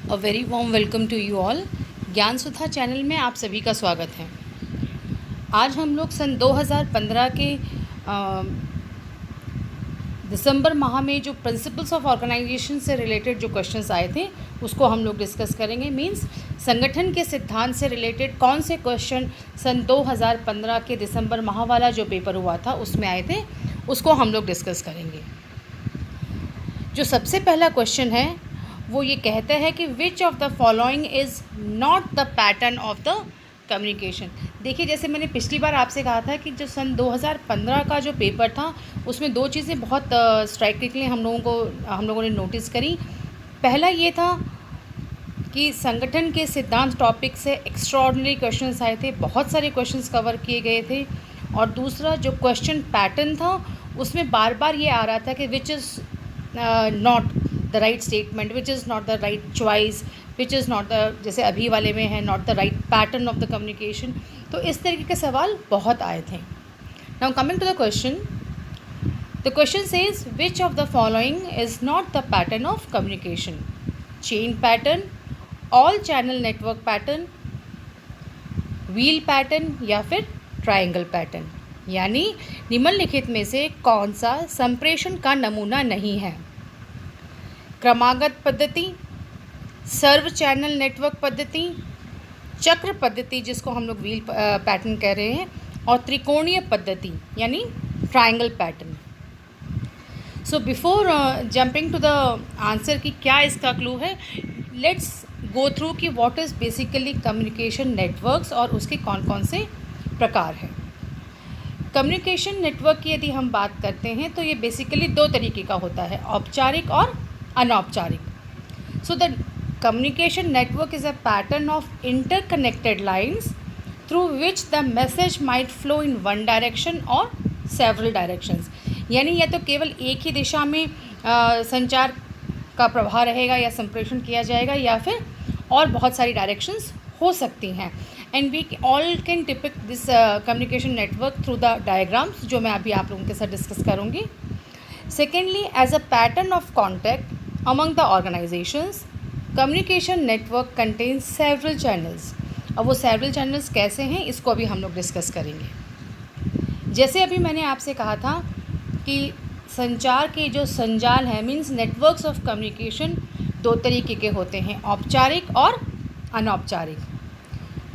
A very warm welcome to you all. Gyan Sudha channel में आप सभी का स्वागत है। आज हम लोग सन 2015 के दिसंबर माह में जो प्रिंसिपल्स ऑफ ऑर्गेनाइजेशन से रिलेटेड जो क्वेश्चंस आए थे उसको हम लोग डिस्कस करेंगे। मींस संगठन के सिद्धांत से रिलेटेड कौन से क्वेश्चन सन 2015 के दिसंबर माह वाला जो पेपर हुआ था उसमें आए थे, उसको हम लोग डिस्कस करेंगे। जो सबसे पहला क्वेश्चन है वो ये कहता है कि विच of the following is not the pattern of the communication. देखिए, जैसे मैंने पिछली बार आपसे कहा था कि जो सन 2015 का जो पेपर था उसमें दो चीज़ें बहुत स्ट्राइकली हम लोगों ने नोटिस करी। पहला ये था कि संगठन के सिद्धांत टॉपिक से एक्स्ट्रॉर्डिनरी क्वेश्चंस आए थे, बहुत सारे क्वेश्चंस कवर किए गए थे। और दूसरा जो क्वेश्चन पैटर्न था उसमें बार बार ये आ रहा था कि which is not the right statement, which is not the right choice, which is not the, जैसे अभी वाले में है, not the right pattern of the communication. तो इस तरीके के सवाल बहुत आए थे। Now coming to the question says which of the following is not the pattern of communication? Chain pattern, all channel network pattern, wheel pattern या फिर ट्रायंगल पैटर्न। यानी निम्नलिखित में से कौन सा संप्रेषण का नमूना नहीं है? क्रमागत पद्धति, सर्व चैनल नेटवर्क पद्धति, चक्र पद्धति जिसको हम लोग व्हील पैटर्न कह रहे हैं, और त्रिकोणीय पद्धति यानी triangle pattern. So before jumping to the answer कि क्या इसका क्लू है, लेट्स गो थ्रू कि what is basically communication networks और उसके कौन कौन से प्रकार हैं। कम्युनिकेशन नेटवर्क की यदि हम बात करते हैं तो ये बेसिकली दो तरीके का होता है, औपचारिक और अनौपचारिक। So the communication network is a pattern of interconnected lines through which the message might flow in one direction or several directions। यानी या तो केवल एक ही दिशा में संचार का प्रवाह रहेगा या संप्रेषण किया जाएगा, या फिर और बहुत सारी डायरेक्शंस हो सकती हैं। And we all can depict this communication network through the diagrams, जो मैं अभी आप लोगों के साथ डिस्कस करूँगी। Secondly, as a pattern of contact among the organisations, communication network contains several channels. अब वो सेवरल चैनल्स कैसे हैं इसको अभी हम लोग डिस्कस करेंगे। जैसे अभी मैंने आपसे कहा था कि संचार के जो संजाल हैं, मीन्स नेटवर्क्स ऑफ कम्युनिकेशन, दो तरीके के होते हैं, औपचारिक और अनौपचारिक।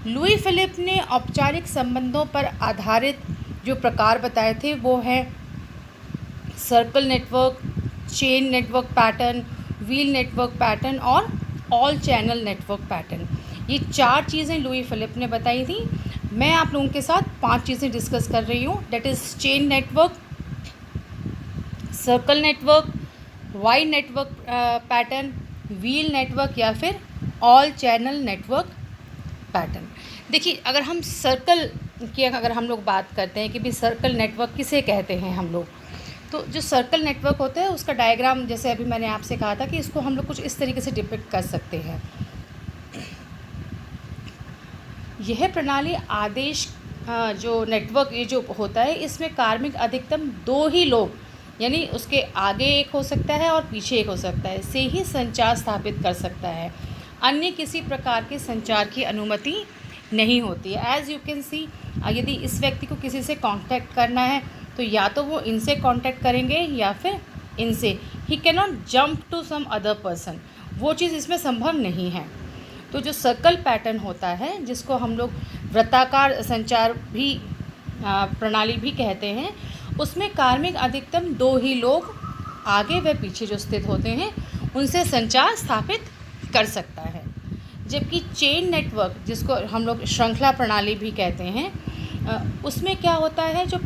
लुई फिलिप ने औपचारिक संबंधों पर आधारित जो प्रकार बताए थे वो है circle network, chain network pattern, wheel network pattern और ऑल चैनल नेटवर्क पैटर्न। ये चार चीज़ें लुई फिलिप ने बताई थी। मैं आप लोगों के साथ पांच चीज़ें डिस्कस कर रही हूँ, that is chain network, circle network, Y network pattern, wheel network या फिर ऑल चैनल नेटवर्क पैटर्न। देखिए, अगर हम सर्कल की अगर हम लोग बात करते हैं कि भाई सर्कल नेटवर्क किसे कहते हैं हम लोग, तो जो सर्कल नेटवर्क होता है उसका डायग्राम, जैसे अभी मैंने आपसे कहा था कि इसको हम लोग कुछ इस तरीके से डिपिक्ट कर सकते हैं। यह प्रणाली आदेश जो नेटवर्क ये जो होता है इसमें कार्मिक अधिकतम दो ही लोग, यानी उसके आगे एक हो सकता है और पीछे एक हो सकता है, से ही संचार स्थापित कर सकता है। अन्य किसी प्रकार के संचार की अनुमति नहीं होती है। एज़ यू कैन सी, यदि इस व्यक्ति को किसी से कांटेक्ट करना है तो या तो वो इनसे कांटेक्ट करेंगे या फिर इनसे। He can not jump to some other person, वो चीज़ इसमें संभव नहीं है। तो जो सर्कल पैटर्न होता है, जिसको हम लोग वृत्ताकार संचार भी प्रणाली भी कहते हैं, उसमें कार्मिक अधिकतम दो ही लोग आगे व पीछे जो स्थित होते हैं उनसे संचार स्थापित कर सकता है। जबकि चेन नेटवर्क, जिसको हम लोग श्रृंखला प्रणाली भी कहते हैं, उसमें क्या होता है, जो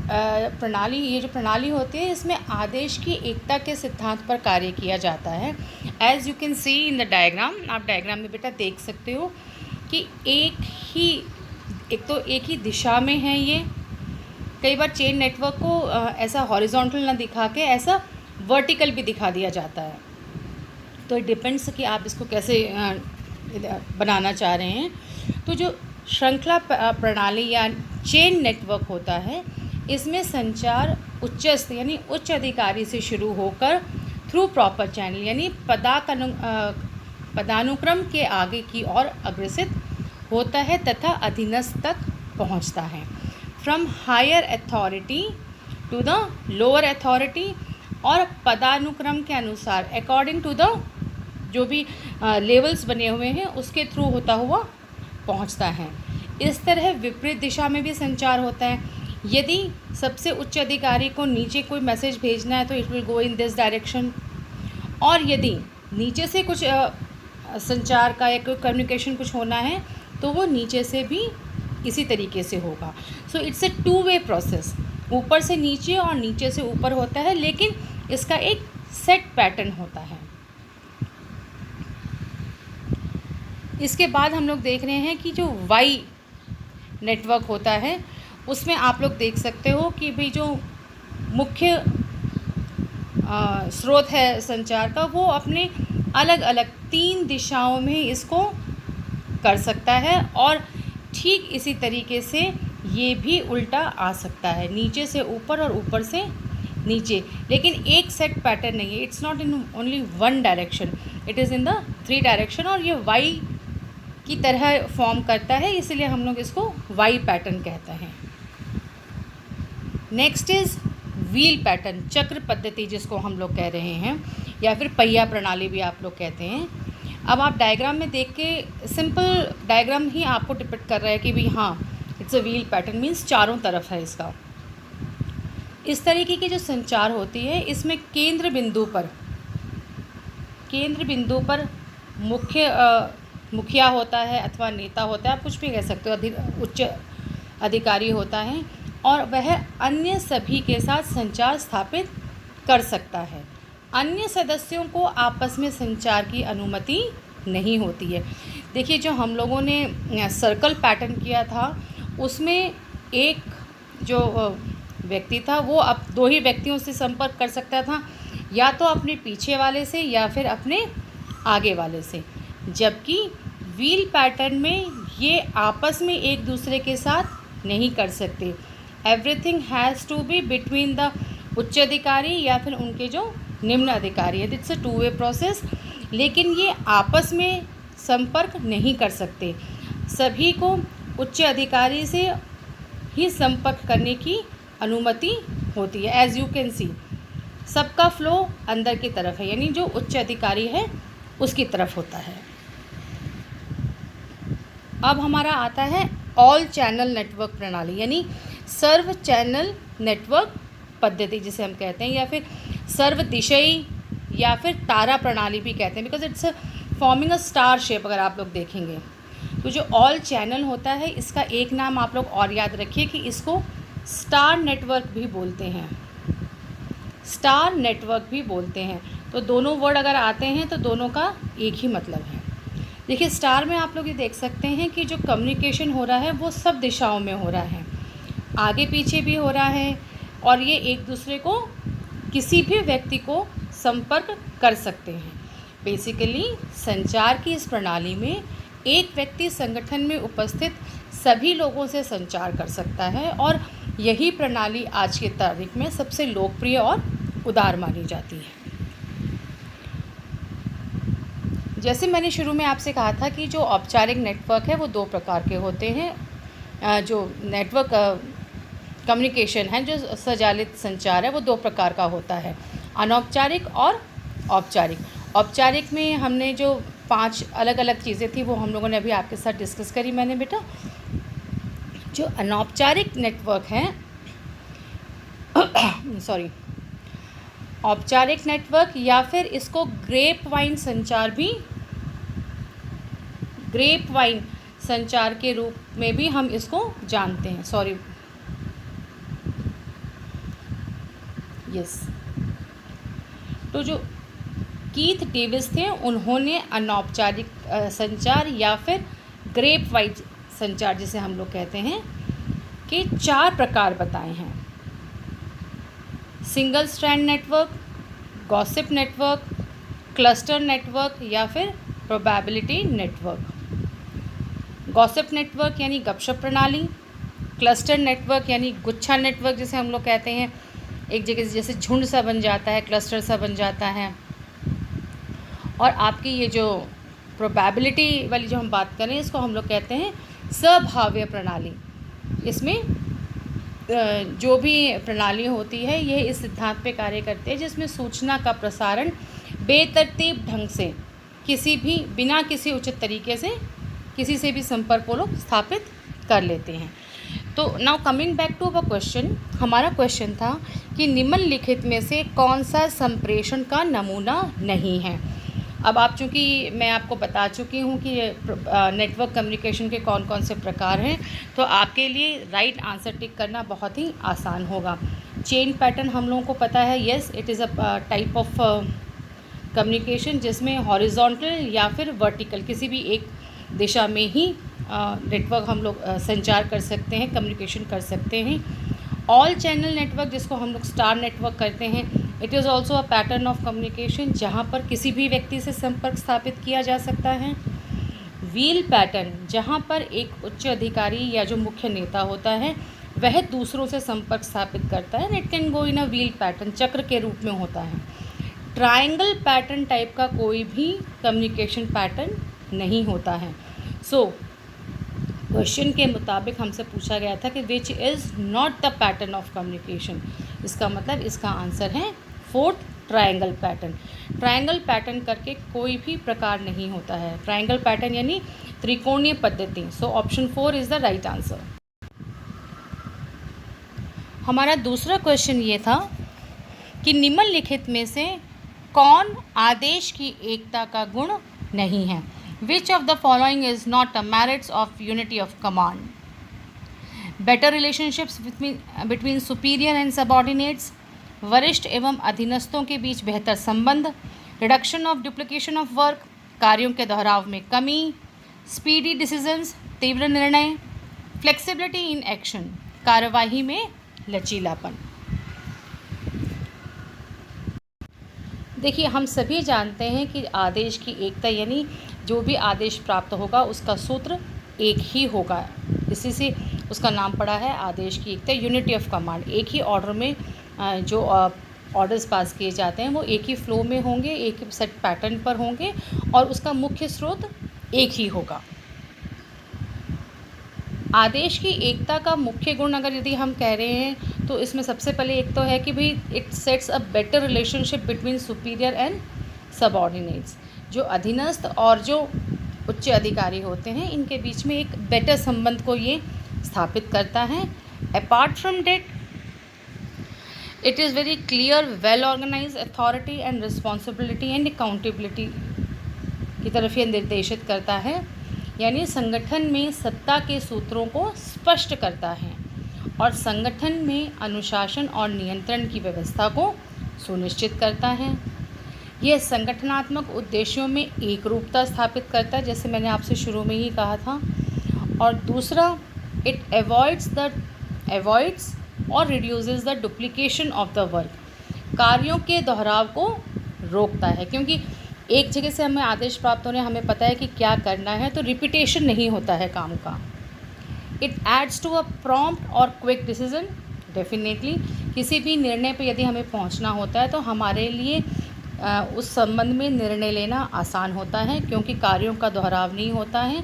ये जो प्रणाली होती है इसमें आदेश की एकता के सिद्धांत पर कार्य किया जाता है। As you can see in the diagram, आप डायग्राम में बेटा देख सकते हो कि एक ही दिशा में है ये। कई बार चेन नेटवर्क को ऐसा हॉरिजॉन्टल ना दिखा के ऐसा वर्टिकल भी दिखा दिया जाता है। तो इट डिपेंड्स कि आप इसको कैसे बनाना चाह रहे हैं। तो जो श्रृंखला प्रणाली या चेन नेटवर्क होता है, इसमें संचार उच्चस्थ यानी उच्च अधिकारी से शुरू होकर थ्रू प्रॉपर चैनल यानी पदानुक्रम के आगे की ओर अग्रसित होता है तथा अधीनस्थ तक पहुंचता है। From higher authority to the lower authority, और पदानुक्रम के अनुसार अकॉर्डिंग टू द जो भी लेवल्स बने हुए हैं उसके थ्रू होता हुआ पहुंचता है। इस तरह विपरीत दिशा में भी संचार होता है। यदि सबसे उच्च अधिकारी को नीचे कोई मैसेज भेजना है तो it will go in this direction, और यदि नीचे से कुछ संचार का या कोई कम्युनिकेशन कुछ होना है तो वो नीचे से भी इसी तरीके से होगा। So it's a two way process, ऊपर से नीचे और नीचे से ऊपर होता है, लेकिन इसका एक सेट पैटर्न होता है। इसके बाद हम लोग देख रहे हैं कि जो वाई नेटवर्क होता है उसमें आप लोग देख सकते हो कि भाई जो मुख्य स्रोत है संचार का वो अपने अलग अलग 3 दिशाओं में इसको कर सकता है, और ठीक इसी तरीके से ये भी उल्टा आ सकता है, नीचे से ऊपर और ऊपर से नीचे, लेकिन एक सेट पैटर्न नहीं है। It's not in only one direction, it is in the 3 direction, और ये वाई की तरह फॉर्म करता है, इसलिए हम लोग इसको वाई पैटर्न कहते हैं। नेक्स्ट इज़ व्हील पैटर्न, चक्र पद्धति जिसको हम लोग कह रहे हैं, या फिर पहिया प्रणाली भी आप लोग कहते हैं। अब आप डायग्राम में देख के, सिंपल डायग्राम ही आपको डिपिक्ट कर रहा है कि भाई हाँ it's a wheel pattern, means चारों तरफ है इसका। इस तरीके की जो संचार होती है इसमें केंद्र बिंदु पर मुखिया होता है अथवा नेता होता है, आप कुछ भी कह सकते हो, उच्च अधिकारी होता है, और वह अन्य सभी के साथ संचार स्थापित कर सकता है। अन्य सदस्यों को आपस में संचार की अनुमति नहीं होती है। देखिए जो हम लोगों ने सर्कल पैटर्न किया था उसमें एक जो व्यक्ति था वो अब 2 ही व्यक्तियों से संपर्क कर सकता था, या तो अपने पीछे वाले से या फिर अपने आगे वाले से, जबकि व्हील पैटर्न में ये आपस में एक दूसरे के साथ नहीं कर सकते। Everything has to be between the उच्च अधिकारी या फिर उनके जो निम्न अधिकारी है। इट्स अ 2 वे प्रोसेस, लेकिन ये आपस में संपर्क नहीं कर सकते। सभी को उच्च अधिकारी से ही संपर्क करने की अनुमति होती है। एज यू कैन सी सबका फ्लो अंदर की तरफ है, यानी जो उच्च अधिकारी है उसकी तरफ होता है। अब हमारा आता है ऑल चैनल नेटवर्क प्रणाली, यानी सर्व चैनल नेटवर्क पद्धति जिसे हम कहते हैं, या फिर सर्वदिशयी या फिर तारा प्रणाली भी कहते हैं, because it's forming a star shape. अगर आप लोग देखेंगे तो जो ऑल चैनल होता है इसका एक नाम आप लोग और याद रखिए कि इसको स्टार नेटवर्क भी बोलते हैं, स्टार नेटवर्क भी बोलते हैं। तो दोनों वर्ड अगर आते हैं तो दोनों का एक ही मतलब है। देखिए स्टार में आप लोग ये देख सकते हैं कि जो कम्युनिकेशन हो रहा है वो सब दिशाओं में हो रहा है, आगे पीछे भी हो रहा है, और ये एक दूसरे को किसी भी व्यक्ति को संपर्क कर सकते हैं। बेसिकली संचार की इस प्रणाली में एक व्यक्ति संगठन में उपस्थित सभी लोगों से संचार कर सकता है, और यही प्रणाली आज की तारीख में सबसे लोकप्रिय और उदार मानी जाती है। जैसे मैंने शुरू में आपसे कहा था कि जो औपचारिक नेटवर्क है वो 2 प्रकार के होते हैं। जो नेटवर्क कम्युनिकेशन है, जो स्वचालित संचार है, वो 2 प्रकार का होता है, अनौपचारिक और औपचारिक। औपचारिक में हमने जो 5 अलग अलग चीज़ें थी वो हम लोगों ने अभी आपके साथ डिस्कस करी मैंने बेटा। जो अनौपचारिक नेटवर्क है औपचारिक नेटवर्क, या फिर इसको ग्रेप वाइन संचार के रूप में भी हम इसको जानते हैं। तो जो कीथ डेविस थे उन्होंने अनौपचारिक संचार या फिर ग्रेप वाइन संचार जिसे हम लोग कहते हैं के 4 प्रकार बताए हैं। Single strand network, gossip network, cluster network या फिर प्रोबेबिलिटी नेटवर्क। गॉसिप नेटवर्क यानी गपशप प्रणाली, क्लस्टर नेटवर्क यानी गुच्छा नेटवर्क जिसे हम लोग कहते हैं, एक जगह से जैसे झुंड सा बन जाता है, क्लस्टर सा बन जाता है। और आपकी ये जो प्रोबेबिलिटी वाली जो हम बात करें इसको हम लोग कहते हैं संभाव्य प्रणाली। इसमें जो भी प्रणाली होती है यह इस सिद्धांत पे कार्य करती है जिसमें सूचना का प्रसारण बेतरतीब ढंग से किसी भी बिना किसी उचित तरीके से किसी से भी संपर्क वो लोग स्थापित कर लेते हैं। तो now coming back to our question, हमारा क्वेश्चन था कि निम्नलिखित में से कौन सा संप्रेषण का नमूना नहीं है। अब आप चूँकि मैं आपको बता चुकी हूँ कि नेटवर्क कम्युनिकेशन के कौन कौन से प्रकार हैं, तो आपके लिए राइट आंसर टिक करना बहुत ही आसान होगा। चेन पैटर्न हम लोगों को पता है, yes it is a type of communication जिसमें हॉरिजॉन्टल या फिर वर्टिकल किसी भी एक दिशा में ही नेटवर्क हम लोग संचार कर सकते हैं, कम्युनिकेशन कर सकते हैं। ऑल चैनल नेटवर्क जिसको हम लोग स्टार नेटवर्क करते हैं, it is also a pattern of communication जहाँ पर किसी भी व्यक्ति से संपर्क स्थापित किया जा सकता है। व्हील पैटर्न जहाँ पर एक उच्च अधिकारी या जो मुख्य नेता होता है वह दूसरों से संपर्क स्थापित करता है, it can go in a wheel pattern, चक्र के रूप में होता है। ट्रायंगल पैटर्न टाइप का कोई भी कम्युनिकेशन पैटर्न नहीं होता है। सो क्वेश्चन के मुताबिक हमसे पूछा गया था कि which is not the pattern of communication, इसका मतलब इसका आंसर है fourth, triangle pattern. Triangle pattern करके कोई भी प्रकार नहीं होता है, ट्रायंगल पैटर्न यानी त्रिकोणीय पद्धति। So option 4 is the right answer. हमारा दूसरा क्वेश्चन ये था कि निम्नलिखित में से कौन आदेश की एकता का गुण नहीं है। Which of the following is not a merits of unity of command? Better relationships between superior and subordinates, वरिष्ठ एवं अधीनस्थों के बीच बेहतर संबंध, reduction of duplication of work, कार्यों के दोहराव में कमी, स्पीडी डिसीजंस, तीव्र निर्णय, फ्लेक्सिबिलिटी इन एक्शन, कार्यवाही में लचीलापन। देखिए, हम सभी जानते हैं कि आदेश की एकता यानी जो भी आदेश प्राप्त होगा उसका सूत्र एक ही होगा, इसी से उसका नाम पड़ा है आदेश की एकता, यूनिटी ऑफ कमांड। एक ही ऑर्डर में जो ऑर्डर्स पास किए जाते हैं वो एक ही फ्लो में होंगे, एक ही सेट पैटर्न पर होंगे और उसका मुख्य स्रोत एक ही होगा। आदेश की एकता का मुख्य गुण अगर यदि हम कह रहे हैं तो इसमें सबसे पहले एक तो है कि भाई it sets a better relationship between superior and subordinates. जो अधीनस्थ और जो उच्च अधिकारी होते हैं इनके बीच में एक बेटर संबंध को ये स्थापित करता है। Apart from that it is very clear, well organised authority and responsibility and accountability की तरफ ये निर्देशित करता है, यानी संगठन में सत्ता के सूत्रों को स्पष्ट करता है और संगठन में अनुशासन और नियंत्रण की व्यवस्था को सुनिश्चित करता है। यह संगठनात्मक उद्देश्यों में एक रूपता स्थापित करता है, जैसे मैंने आपसे शुरू में ही कहा था। और दूसरा, इट अवॉइड्स और reduces the duplication of the work, कार्यों के दोहराव को रोकता है, क्योंकि एक जगह से हमें आदेश प्राप्त होने हमें पता है कि क्या करना है, तो रिपीटेशन नहीं होता है काम का। It aids to a prompt और क्विक डिसीजन, डेफिनेटली किसी भी निर्णय पे यदि हमें पहुंचना होता है तो हमारे लिए उस संबंध में निर्णय लेना आसान होता है, क्योंकि कार्यों का दोहराव नहीं होता है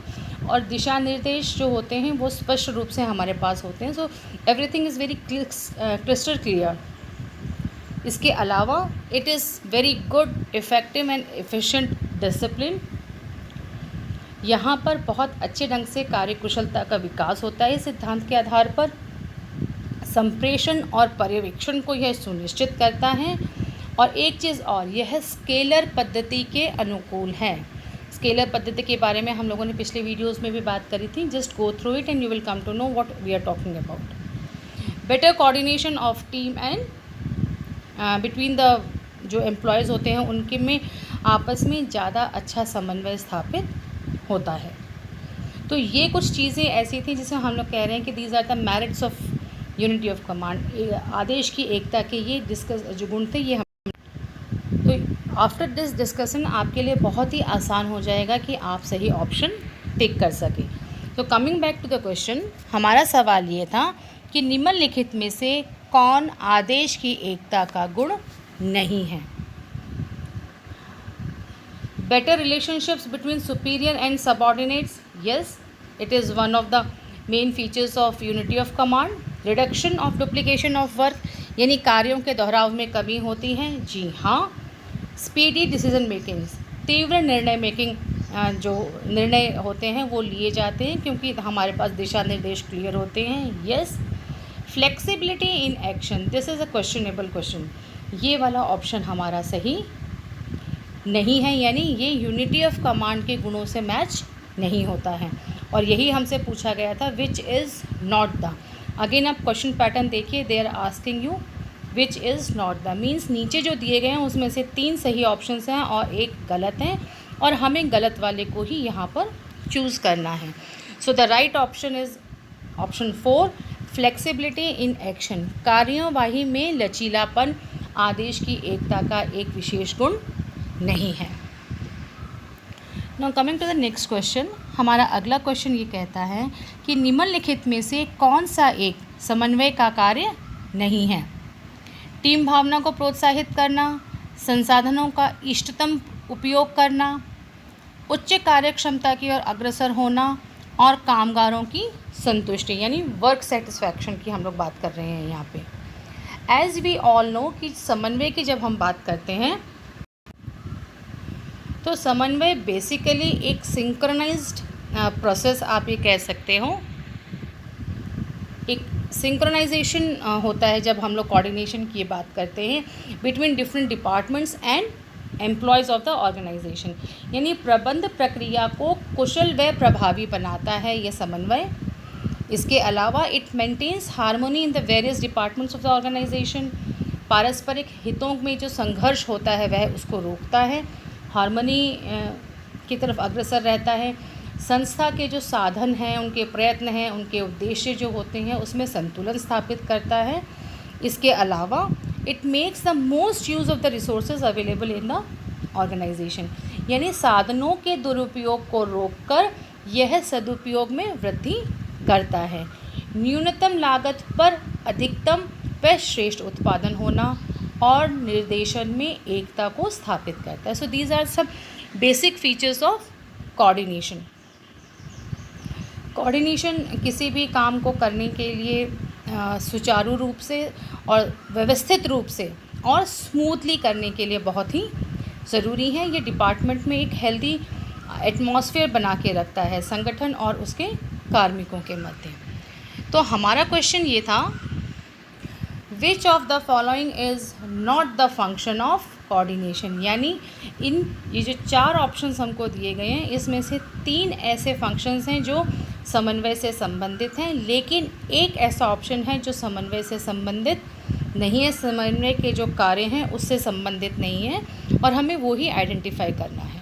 और दिशा निर्देश जो होते हैं वो स्पष्ट रूप से हमारे पास होते हैं। So everything is very crystal clear. इसके अलावा it is very good, effective and efficient discipline. यहाँ पर बहुत अच्छे ढंग से कार्यकुशलता का विकास होता है। इस सिद्धांत के आधार पर संप्रेषण और पर्यवेक्षण को यह सुनिश्चित करता है। और एक चीज़ और, यह स्केलर पद्धति के अनुकूल है। स्केलर पद्धति के बारे में हम लोगों ने पिछले वीडियोस में भी बात करी थी। Just go through it and you will come to know what we are talking about. Better coordination of team and between the जो एम्प्लॉयज़ होते हैं उनके में आपस में ज़्यादा अच्छा समन्वय स्थापित होता है। तो ये कुछ चीज़ें ऐसी थी जिसे हम लोग कह रहे हैं कि these are the merits of unity of command. आदेश की एकता के ये जो गुण थे ये तो आफ्टर दिस डिस्कशन आपके लिए बहुत ही आसान हो जाएगा कि आप सही ऑप्शन टिक कर सकें। तो coming back to the question, हमारा सवाल ये था कि निम्नलिखित में से कौन आदेश की एकता का गुण नहीं है। better relationships between superior and subordinates, yes, it is one of the main features of unity of command. Reduction of duplication of work, यानी कार्यों के दोहराव में कमी होती है, जी हाँ. स्पीडी डिसीजन मेकिंग, तीव्र निर्णय मेकिंग, जो निर्णय होते हैं वो लिए जाते हैं क्योंकि हमारे पास दिशा निर्देश क्लियर होते हैं, yes. Flexibility in action, this is a questionable question, ये वाला ऑप्शन हमारा सही नहीं है, यानी ये यूनिटी ऑफ कमांड के गुणों से मैच नहीं होता है. और यही हमसे पूछा गया था, which is not the. Again आप क्वेश्चन पैटर्न देखिए, they are asking you which is not the, means नीचे जो दिए गए हैं उसमें से 3 सही ऑप्शंस हैं और 1 गलत हैं और हमें गलत वाले को ही यहाँ पर चूज़ करना है. So the right option is option 4, flexibility in action, कार्यवाही में लचीलापन आदेश की एकता का एक विशेष गुण नहीं है. Now coming to the next question, हमारा अगला क्वेश्चन ये कहता है कि निम्नलिखित में से कौन सा एक समन्वय का कार्य नहीं है. टीम भावना को प्रोत्साहित करना, संसाधनों का इष्टतम उपयोग करना, उच्च कार्यक्षमता की ओर अग्रसर होना और कामगारों की संतुष्टि, यानी वर्क सेटिस्फैक्शन की हम लोग बात कर रहे हैं यहाँ पे. एज वी ऑल नो कि समन्वय की जब हम बात करते हैं तो समन्वय बेसिकली एक सिंक्रोनाइज्ड प्रोसेस आप ये कह सकते हो, एक सिंक्रोनाइजेशन होता है जब हम लोग कोऑर्डिनेशन की बात करते हैं between different departments and employees of the organisation, यानी प्रबंध प्रक्रिया को कुशल व प्रभावी बनाता है यह समन्वय. इसके अलावा it maintains harmony in the various departments of the organisation, पारस्परिक हितों में जो संघर्ष होता है वह उसको रोकता है, हार्मनी की तरफ अग्रसर रहता है, संस्था के जो साधन हैं, उनके प्रयत्न हैं, उनके उद्देश्य जो होते हैं उसमें संतुलन स्थापित करता है. इसके अलावा it makes the most use of the resources available in the organisation, यानी साधनों के दुरुपयोग को रोककर यह सदुपयोग में वृद्धि करता है. न्यूनतम लागत पर अधिकतम व श्रेष्ठ उत्पादन होना और निर्देशन में एकता को स्थापित करता है. सो दीज आर सब basic features of coordination. Coordination किसी भी काम को करने के लिए सुचारू रूप से और व्यवस्थित रूप से और स्मूथली करने के लिए बहुत ही ज़रूरी है. ये डिपार्टमेंट में एक हेल्दी एटमॉस्फेयर बना के रखता है संगठन और उसके कार्मिकों के मध्य. तो हमारा क्वेश्चन ये था, विच of the following is not the function of coordination, यानी ये जो 4 ऑप्शंस हमको दिए गए हैं इसमें से 3 ऐसे फंक्शंस हैं जो समन्वय से संबंधित हैं, लेकिन एक ऐसा ऑप्शन है जो समन्वय से संबंधित नहीं है, समन्वय के जो कार्य हैं उससे संबंधित नहीं है और हमें वो ही आइडेंटिफाई करना है.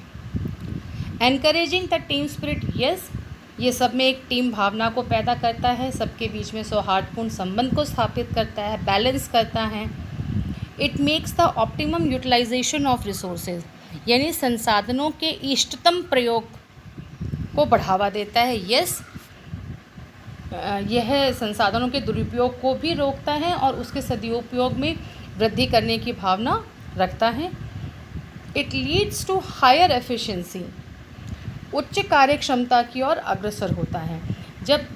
Encouraging the team spirit, yes, ये सब में एक टीम भावना को पैदा करता है, सबके बीच में सौहार्दपूर्ण संबंध को स्थापित करता है, बैलेंस करता है. It makes the optimum utilisation of resources, यानी संसाधनों के इष्टतम प्रयोग को बढ़ावा देता है, यस, यह संसाधनों के दुरुपयोग को भी रोकता है और उसके सदुपयोग में वृद्धि करने की भावना रखता है. It leads to higher efficiency, उच्च कार्यक्षमता की ओर अग्रसर होता है. जब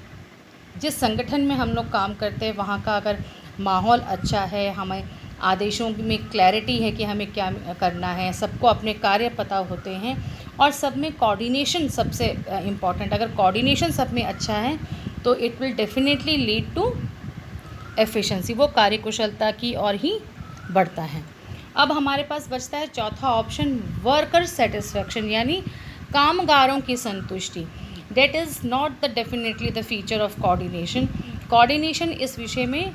जिस संगठन में हम लोग काम करते हैं वहाँ का अगर माहौल अच्छा है, हमें आदेशों में क्लैरिटी है कि हमें क्या करना है, सबको अपने कार्य पता होते हैं और सब में कोऑर्डिनेशन सबसे इम्पॉर्टेंट, अगर कोऑर्डिनेशन सब में अच्छा है तो it will definitely lead to efficiency, वो कार्यकुशलता की ओर ही बढ़ता है. अब हमारे पास बचता है चौथा ऑप्शन, वर्कर सेटिस्फैक्शन, यानी कामगारों की संतुष्टि. That is not the definitely the feature of coordination. Coordination इस विषय में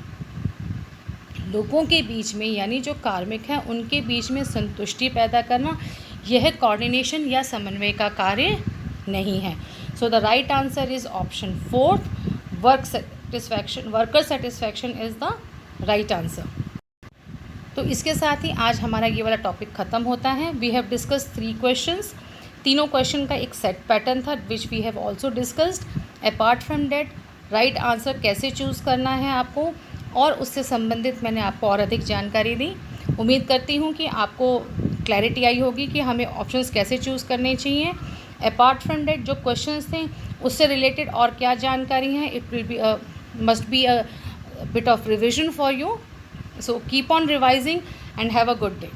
लोगों के बीच में, यानी जो कार्मिक हैं उनके बीच में संतुष्टि पैदा करना, यह कोऑर्डिनेशन या समन्वय का कार्य नहीं है. So the right answer is option 4, worker satisfaction is the right answer. तो इसके साथ ही आज हमारा ये वाला टॉपिक ख़त्म होता है. वी हैव डिस्कस 3 क्वेश्चंस, तीनों क्वेश्चन का एक सेट पैटर्न था which we have also discussed. Apart from that right answer कैसे चूज़ करना है आपको और उससे संबंधित मैंने आपको और अधिक जानकारी दी. उम्मीद करती हूँ कि आपको क्लैरिटी आई होगी कि हमें ऑप्शंस कैसे चूज़ करने चाहिए। अपार्ट फ्रॉम दैट जो क्वेश्चंस थे उससे रिलेटेड और क्या जानकारी है, it will be must be a bit of revision for you. So keep on revising and have a good day.